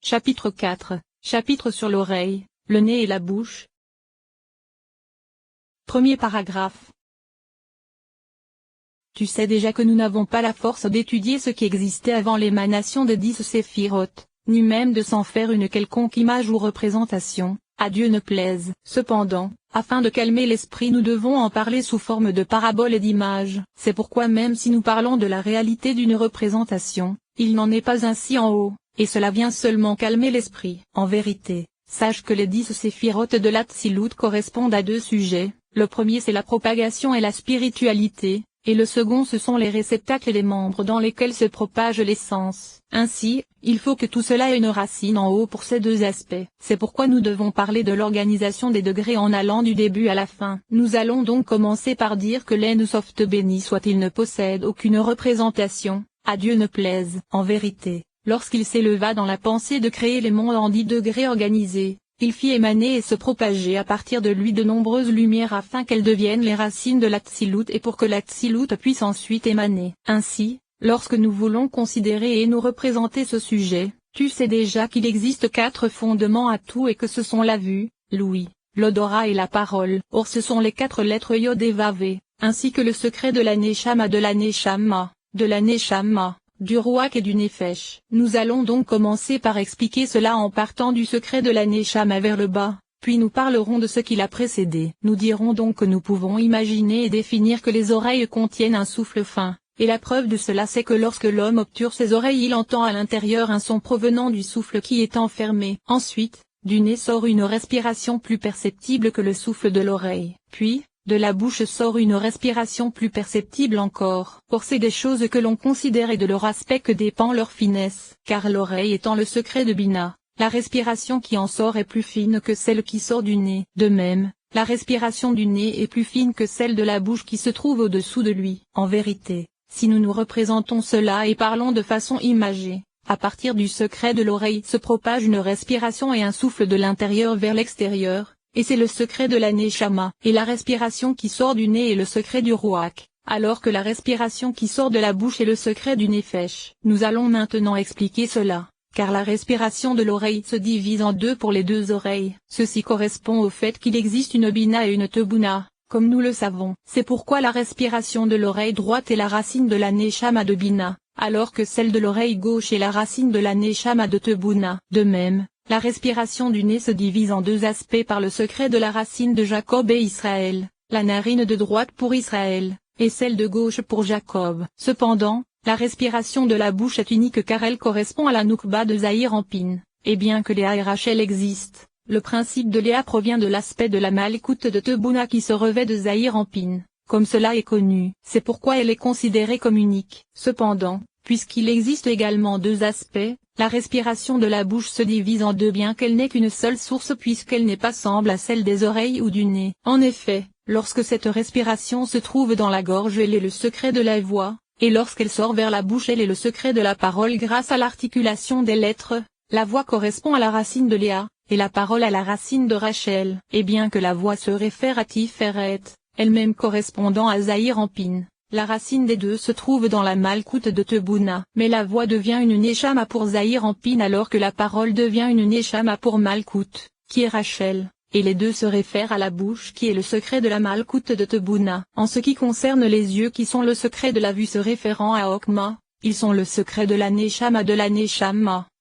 Chapitre 4, chapitre sur l'oreille, le nez et la bouche. Premier paragraphe. Tu sais déjà que nous n'avons pas la force d'étudier ce qui existait avant l'émanation des 10 séphirotes, ni même de s'en faire une quelconque image ou représentation, à Dieu ne plaise. Cependant, afin de calmer l'esprit nous devons en parler sous forme de paraboles et d'images. C'est pourquoi même si nous parlons de la réalité d'une représentation, il n'en est pas ainsi en haut, et cela vient seulement calmer l'esprit. En vérité, sache que les 10 séphirotes de l'Atsilut correspondent à deux sujets, le premier c'est la propagation et la spiritualité, et le second ce sont les réceptacles et les membres dans lesquels se propage l'essence. Ainsi, il faut que tout cela ait une racine en haut pour ces deux aspects. C'est pourquoi nous devons parler de l'organisation des degrés en allant du début à la fin. Nous allons donc commencer par dire que l'Ensoft béni soit-il ne possède aucune représentation, à Dieu ne plaise. En vérité, lorsqu'il s'éleva dans la pensée de créer les mondes en 10 degrés organisés, il fit émaner et se propager à partir de lui de nombreuses lumières afin qu'elles deviennent les racines de l'Atsilut et pour que l'Atsilut puisse ensuite émaner. Ainsi, lorsque nous voulons considérer et nous représenter ce sujet, tu sais déjà qu'il existe 4 fondements à tout et que ce sont la vue, l'ouïe, l'odorat et la parole. Or ce sont les 4 lettres Yod et Vav, ainsi que le secret de la Neshama, du Ruach et du Nefesh. Nous allons donc commencer par expliquer cela en partant du secret de la Neshama vers le bas, puis nous parlerons de ce qui l'a précédé. Nous dirons donc que nous pouvons imaginer et définir que les oreilles contiennent un souffle fin, et la preuve de cela c'est que lorsque l'homme obture ses oreilles il entend à l'intérieur un son provenant du souffle qui est enfermé. Ensuite, du nez sort une respiration plus perceptible que le souffle de l'oreille. Puis, de la bouche sort une respiration plus perceptible encore. Or c'est des choses que l'on considère et de leur aspect que dépend leur finesse. Car l'oreille étant le secret de Bina, la respiration qui en sort est plus fine que celle qui sort du nez. De même, la respiration du nez est plus fine que celle de la bouche qui se trouve au-dessous de lui. En vérité, si nous nous représentons cela et parlons de façon imagée, à partir du secret de l'oreille se propage une respiration et un souffle de l'intérieur vers l'extérieur, et c'est le secret de la Neshama, et la respiration qui sort du nez est le secret du Ruach, alors que la respiration qui sort de la bouche est le secret du Nefesh. Nous allons maintenant expliquer cela, car la respiration de l'oreille se divise en deux pour les deux oreilles. Ceci correspond au fait qu'il existe une Bina et une Tebuna, comme nous le savons. C'est pourquoi la respiration de l'oreille droite est la racine de la Neshama de Bina, alors que celle de l'oreille gauche est la racine de la Neshama de Tebuna. De même, la respiration du nez se divise en deux aspects par le secret de la racine de Jacob et Israël, la narine de droite pour Israël, et celle de gauche pour Jacob. Cependant, la respiration de la bouche est unique car elle correspond à la Noukba de Zahir Anpin, et bien que Léa et Rachel existent, le principe de Léa provient de l'aspect de la Malkout de Tebuna qui se revêt de Zahir Anpin, comme cela est connu. C'est pourquoi elle est considérée comme unique. Cependant, puisqu'il existe également deux aspects, la respiration de la bouche se divise en deux bien qu'elle n'ait qu'une seule source puisqu'elle n'est pas semble à celle des oreilles ou du nez. En effet, lorsque cette respiration se trouve dans la gorge elle est le secret de la voix, et lorsqu'elle sort vers la bouche elle est le secret de la parole grâce à l'articulation des lettres. La voix correspond à la racine de Léa, et la parole à la racine de Rachel. Et bien que la voix se réfère à Tiferet, elle-même correspondant à Zahir Anpin, la racine des deux se trouve dans la Malkout de Tebuna. Mais la voix devient une Neshama pour Zahir Anpin alors que la parole devient une Neshama pour Malkout, qui est Rachel, et les deux se réfèrent à la bouche qui est le secret de la Malkout de Tebuna. En ce qui concerne les yeux qui sont le secret de la vue se référant à Okma, ils sont le secret de la Neshama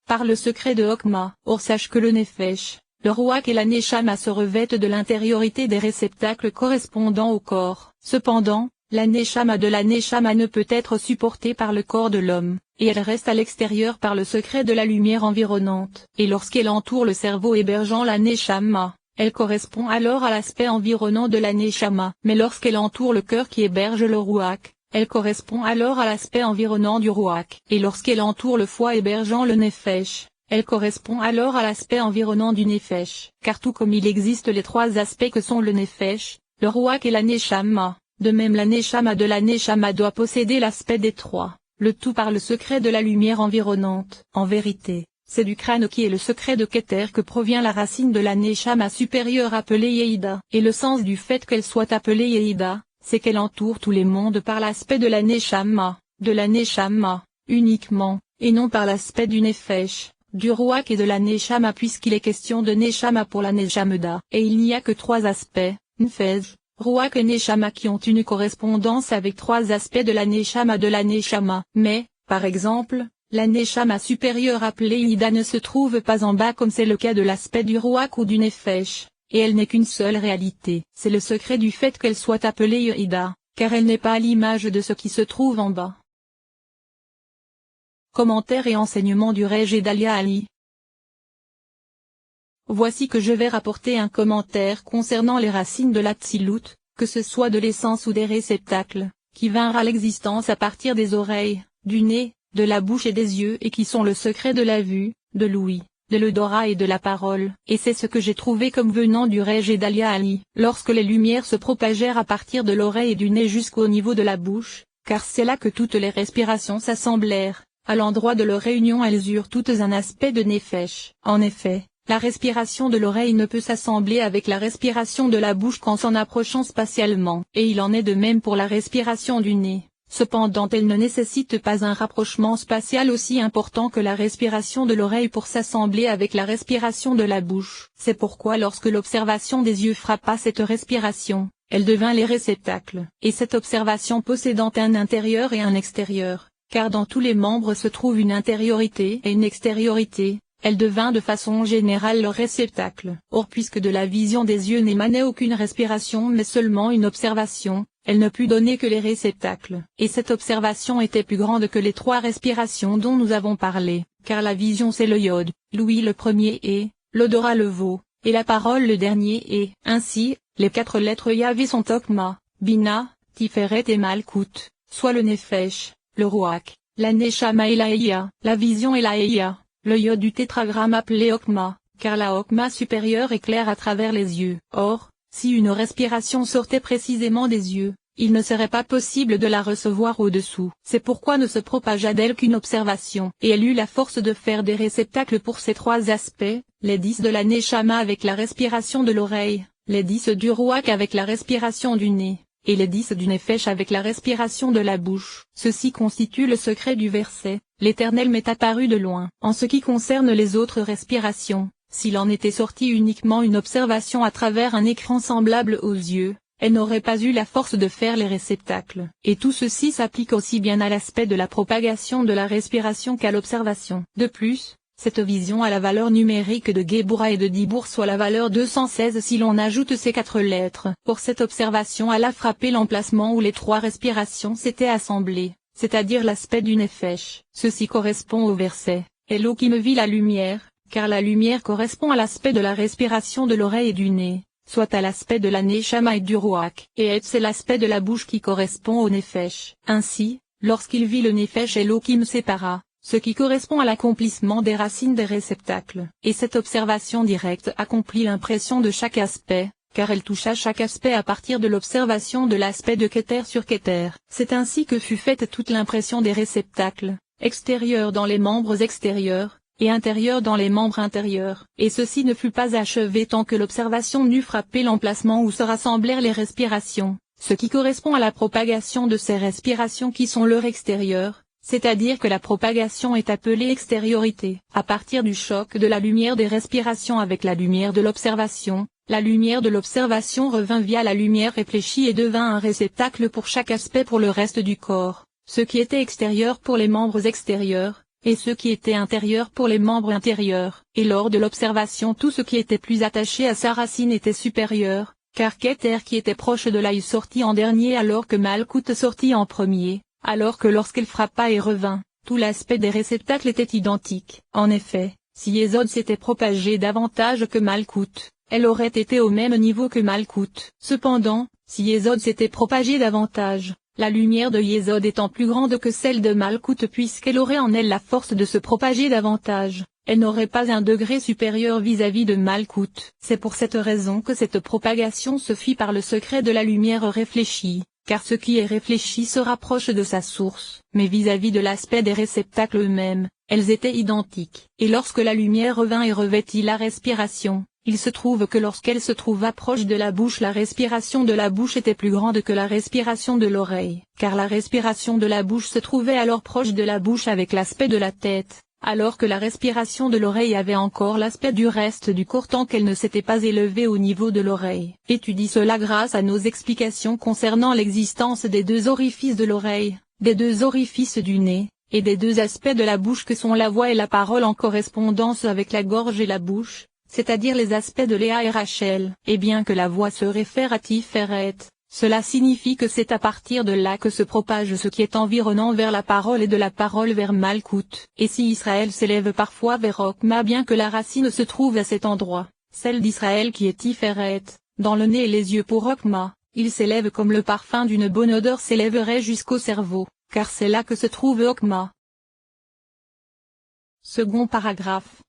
par le secret de Okma. Or sache que le Nefesh, le Ruach et la Neshama se revêtent de l'intériorité des réceptacles correspondant au corps. Cependant, la Neshama ne peut être supportée par le corps de l'homme, et elle reste à l'extérieur par le secret de la lumière environnante. Et lorsqu'elle entoure le cerveau hébergeant la Neshama, elle correspond alors à l'aspect environnant de la Neshama. Mais lorsqu'elle entoure le cœur qui héberge le Ruach, elle correspond alors à l'aspect environnant du Ruach. Et lorsqu'elle entoure le foie hébergeant le Nefesh, elle correspond alors à l'aspect environnant du Nefesh. Car tout comme il existe les trois aspects que sont le Nefesh, le Ruach et la Neshama, de même la Neshama doit posséder l'aspect des trois, le tout par le secret de la lumière environnante. En vérité, c'est du crâne qui est le secret de Keter que provient la racine de la Neshama supérieure appelée Yehuda. Et le sens du fait qu'elle soit appelée Yehuda, c'est qu'elle entoure tous les mondes par l'aspect de la Neshama uniquement, et non par l'aspect du Nefesh. du Ruach et de la Neshama puisqu'il est question de Neshama pour la Neshameda. Et il n'y a que trois aspects, Nefesh, Ruach et Neshama qui ont une correspondance avec trois aspects de la Neshama. Mais, par exemple, la Neshama supérieure appelée Ida ne se trouve pas en bas comme c'est le cas de l'aspect du Ruach ou du Nefesh, et elle n'est qu'une seule réalité. C'est le secret du fait qu'elle soit appelée Ida, car elle n'est pas à l'image de ce qui se trouve en bas. Commentaires et enseignements du Rej Gedalia Ali. Voici que je vais rapporter un commentaire concernant les racines de l'Atsilut, que ce soit de l'essence ou des réceptacles, qui vinrent à l'existence à partir des oreilles, du nez, de la bouche et des yeux et qui sont le secret de la vue, de l'ouïe, de l'odorat et de la parole. Et c'est ce que j'ai trouvé comme venant du Rej Gedalia Ali. Lorsque les lumières se propagèrent à partir de l'oreille et du nez jusqu'au niveau de la bouche, car c'est là que toutes les respirations s'assemblèrent, à l'endroit de leur réunion elles eurent toutes un aspect de Nefesh. En effet, la respiration de l'oreille ne peut s'assembler avec la respiration de la bouche qu'en s'en approchant spatialement. Et il en est de même pour la respiration du nez. Cependant elle ne nécessite pas un rapprochement spatial aussi important que la respiration de l'oreille pour s'assembler avec la respiration de la bouche. C'est pourquoi lorsque l'observation des yeux frappa cette respiration, elle devint les réceptacles. Et cette observation possédant un intérieur et un extérieur, car dans tous les membres se trouve une intériorité et une extériorité, elle devint de façon générale leur réceptacle. Or puisque de la vision des yeux n'émanait aucune respiration mais seulement une observation, elle ne put donner que les réceptacles. Et cette observation était plus grande que les trois respirations dont nous avons parlé, car la vision c'est le yod, l'ouïe le premier et, l'odorat le vo, et la parole le dernier et, ainsi, les quatre lettres Yahvé sont Okma, Bina, Tiferet et Malkout, soit le Nefesh, le Ruach, la Neshama et la Eya, la vision et la Eya. Le yod du tétragramme appelé Okma, car la Okma supérieure éclaire à travers les yeux. Or, si une respiration sortait précisément des yeux, il ne serait pas possible de la recevoir au-dessous. C'est pourquoi ne se propagea d'elle qu'une observation. Et elle eut la force de faire des réceptacles pour ces trois aspects, les 10 de la Neshama avec la respiration de l'oreille, les 10 du Ruach avec la respiration du nez, et les 10 du Nefesh avec la respiration de la bouche. Ceci constitue le secret du verset. L'Éternel m'est apparu de loin. En ce qui concerne les autres respirations, s'il en était sorti uniquement une observation à travers un écran semblable aux yeux, elle n'aurait pas eu la force de faire les réceptacles. Et tout ceci s'applique aussi bien à l'aspect de la propagation de la respiration qu'à l'observation. De plus, cette vision a la valeur numérique de Géboura et de Dibour soit la valeur 216 si l'on ajoute ces quatre lettres. Pour cette observation elle a frappé l'emplacement où les trois respirations s'étaient assemblées, c'est-à-dire l'aspect du Nefesh. Ceci correspond au verset « Elohim vit la lumière », car la lumière correspond à l'aspect de la respiration de l'oreille et du nez, soit à l'aspect de la Neshama et du Ruach. Et c'est l'aspect de la bouche qui correspond au Nefesh. Ainsi, lorsqu'il vit le Nefesh Elohim sépara, ce qui correspond à l'accomplissement des racines des réceptacles. Et cette observation directe accomplit l'impression de chaque aspect, car elle toucha chaque aspect à partir de l'observation de l'aspect de Keter sur Keter. C'est ainsi que fut faite toute l'impression des réceptacles, extérieurs dans les membres extérieurs, et intérieurs dans les membres intérieurs. Et ceci ne fut pas achevé tant que l'observation n'eut frappé l'emplacement où se rassemblèrent les respirations, ce qui correspond à la propagation de ces respirations qui sont leur extérieur, c'est-à-dire que la propagation est appelée extériorité. À partir du choc de la lumière des respirations avec la lumière de l'observation, la lumière de l'observation revint via la lumière réfléchie et devint un réceptacle pour chaque aspect pour le reste du corps, ce qui était extérieur pour les membres extérieurs, et ce qui était intérieur pour les membres intérieurs. Et lors de l'observation tout ce qui était plus attaché à sa racine était supérieur, car Keter qui était proche de l'œil sortit en dernier alors que Malkout sortit en premier, alors que lorsqu'elle frappa et revint, tout l'aspect des réceptacles était identique. En effet, si Yesod s'était propagé davantage que Malkout, elle aurait été au même niveau que Malkout. Cependant, si Yesod s'était propagé davantage, la lumière de Yesod étant plus grande que celle de Malkout puisqu'elle aurait en elle la force de se propager davantage, elle n'aurait pas un degré supérieur vis-à-vis de Malkout. C'est pour cette raison que cette propagation se fit par le secret de la lumière réfléchie, car ce qui est réfléchi se rapproche de sa source. Mais vis-à-vis de l'aspect des réceptacles eux-mêmes, elles étaient identiques. Et lorsque la lumière revint et revêtit la respiration, il se trouve que lorsqu'elle se trouva proche de la bouche la respiration de la bouche était plus grande que la respiration de l'oreille, car la respiration de la bouche se trouvait alors proche de la bouche avec l'aspect de la tête, alors que la respiration de l'oreille avait encore l'aspect du reste du corps tant qu'elle ne s'était pas élevée au niveau de l'oreille. Étudie cela grâce à nos explications concernant l'existence des deux orifices de l'oreille, des deux orifices du nez, et des deux aspects de la bouche que sont la voix et la parole en correspondance avec la gorge et la bouche, c'est-à-dire les aspects de Léa et Rachel. Et bien que la voix se réfère à Tiferet, cela signifie que c'est à partir de là que se propage ce qui est environnant vers la parole et de la parole vers Malkout. Et si Israël s'élève parfois vers Okma bien que la racine se trouve à cet endroit, celle d'Israël qui est Tiferet, dans le nez et les yeux pour Okma, il s'élève comme le parfum d'une bonne odeur s'élèverait jusqu'au cerveau, car c'est là que se trouve Okma. Second paragraphe.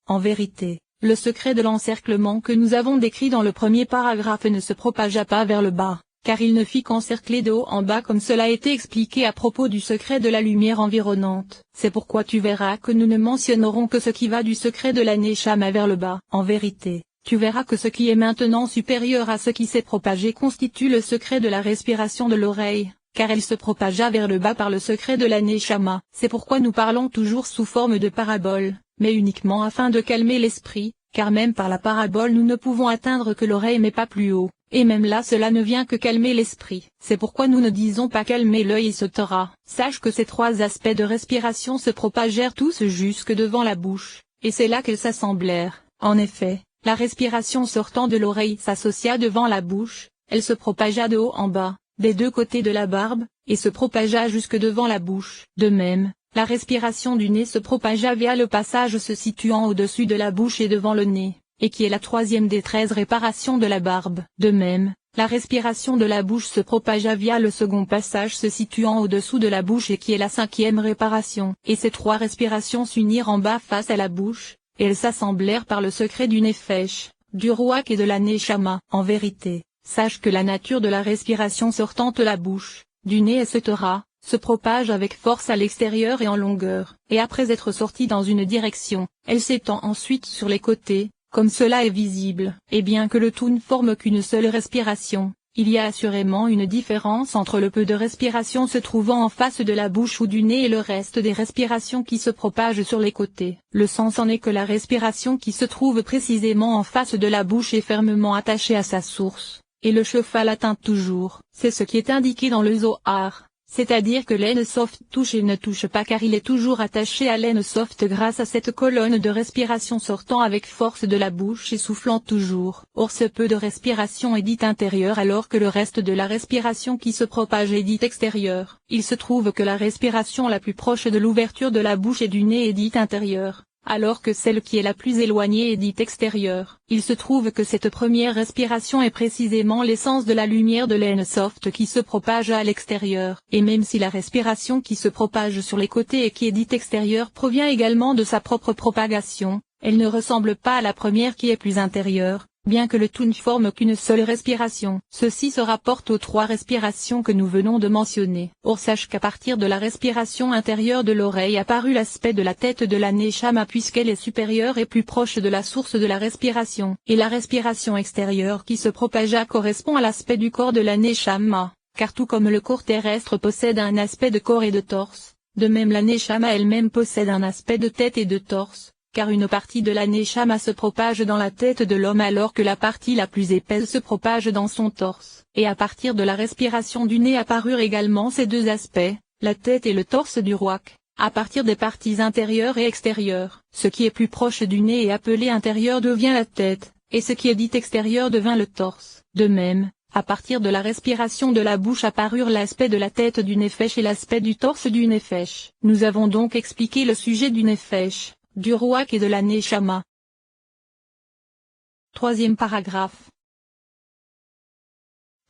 En vérité, le secret de l'encerclement que nous avons décrit dans le premier paragraphe ne se propagea pas vers le bas, car il ne fit qu'encercler de haut en bas comme cela a été expliqué à propos du secret de la lumière environnante. C'est pourquoi tu verras que nous ne mentionnerons que ce qui va du secret de la Neshama vers le bas. En vérité, tu verras que ce qui est maintenant supérieur à ce qui s'est propagé constitue le secret de la respiration de l'oreille, car elle se propagea vers le bas par le secret de la Neshama. C'est pourquoi nous parlons toujours sous forme de parabole, mais uniquement afin de calmer l'esprit, car même par la parabole nous ne pouvons atteindre que l'oreille mais pas plus haut, et même là cela ne vient que calmer l'esprit. C'est pourquoi nous ne disons pas calmer l'œil et se taira. Sache que ces trois aspects de respiration se propagèrent tous jusque devant la bouche, et c'est là qu'ils s'assemblèrent. En effet, la respiration sortant de l'oreille s'associa devant la bouche, elle se propagea de haut en bas, des deux côtés de la barbe, et se propagea jusque devant la bouche. De même, la respiration du nez se propagea via le passage se situant au-dessus de la bouche et devant le nez, et qui est la troisième des 13 réparations de la barbe. De même, la respiration de la bouche se propagea via le second passage se situant au-dessous de la bouche et qui est la 5e réparation. Et ces trois respirations s'unirent en bas face à la bouche, et elles s'assemblèrent par le secret du Nefesh, du Rouach et de la Neshama. En vérité, sache que la nature de la respiration sortant de la bouche, du nez et se taira, se propage avec force à l'extérieur et en longueur, et après être sortie dans une direction, elle s'étend ensuite sur les côtés, comme cela est visible. Et bien que le tout ne forme qu'une seule respiration, il y a assurément une différence entre le peu de respiration se trouvant en face de la bouche ou du nez et le reste des respirations qui se propagent sur les côtés. Le sens en est que la respiration qui se trouve précisément en face de la bouche est fermement attachée à sa source, et le cheval l'atteint toujours. C'est ce qui est indiqué dans le Zohar. C'est-à-dire que l'En-Soft touche et ne touche pas car il est toujours attaché à l'En-Soft grâce à cette colonne de respiration sortant avec force de la bouche et soufflant toujours. Or ce peu de respiration est dite intérieure alors que le reste de la respiration qui se propage est dite extérieure. Il se trouve que la respiration la plus proche de l'ouverture de la bouche et du nez est dite intérieure, alors que celle qui est la plus éloignée est dite extérieure. Il se trouve que cette première respiration est précisément l'essence de la lumière de l'En-Soft qui se propage à l'extérieur. Et même si la respiration qui se propage sur les côtés et qui est dite extérieure provient également de sa propre propagation, elle ne ressemble pas à la première qui est plus intérieure, bien que le tout ne forme qu'une seule respiration. Ceci se rapporte aux trois respirations que nous venons de mentionner. Or sache qu'à partir de la respiration intérieure de l'oreille apparut l'aspect de la tête de la Neshama puisqu'elle est supérieure et plus proche de la source de la respiration. Et la respiration extérieure qui se propagea correspond à l'aspect du corps de la Neshama, car tout comme le corps terrestre possède un aspect de corps et de torse, de même la Neshama elle-même possède un aspect de tête et de torse, car une partie de la Neshama se propage dans la tête de l'homme alors que la partie la plus épaisse se propage dans son torse. Et à partir de la respiration du nez apparurent également ces deux aspects, la tête et le torse du Rouach, à partir des parties intérieures et extérieures. Ce qui est plus proche du nez et appelé intérieur devient la tête, et ce qui est dit extérieur devint le torse. De même, à partir de la respiration de la bouche apparurent l'aspect de la tête du Nefesh et l'aspect du torse du Nefesh. Nous avons donc expliqué le sujet du Nefesh, du Rouach et de la Neshama. Troisième paragraphe.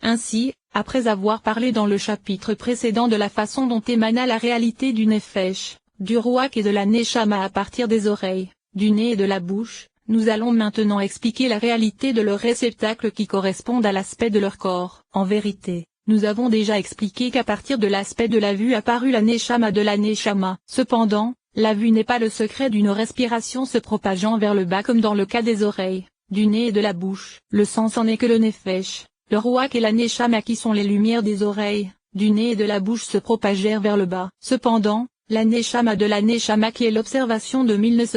Ainsi, après avoir parlé dans le chapitre précédent de la façon dont émana la réalité du Nefesh, du Rouach et de la Neshama à partir des oreilles, du nez et de la bouche, nous allons maintenant expliquer la réalité de leurs réceptacles qui correspondent à l'aspect de leur corps. En vérité, nous avons déjà expliqué qu'à partir de l'aspect de la vue apparut la Neshama de la Neshama. Cependant, la vue n'est pas le secret d'une respiration se propageant vers le bas comme dans le cas des oreilles, du nez et de la bouche. Le sens en est que le Nefesh, le Rouach et la Neshama qui sont les lumières des oreilles, du nez et de la bouche se propagèrent vers le bas. Cependant, La Neshama de la Neshama qui est l'observation de 1900.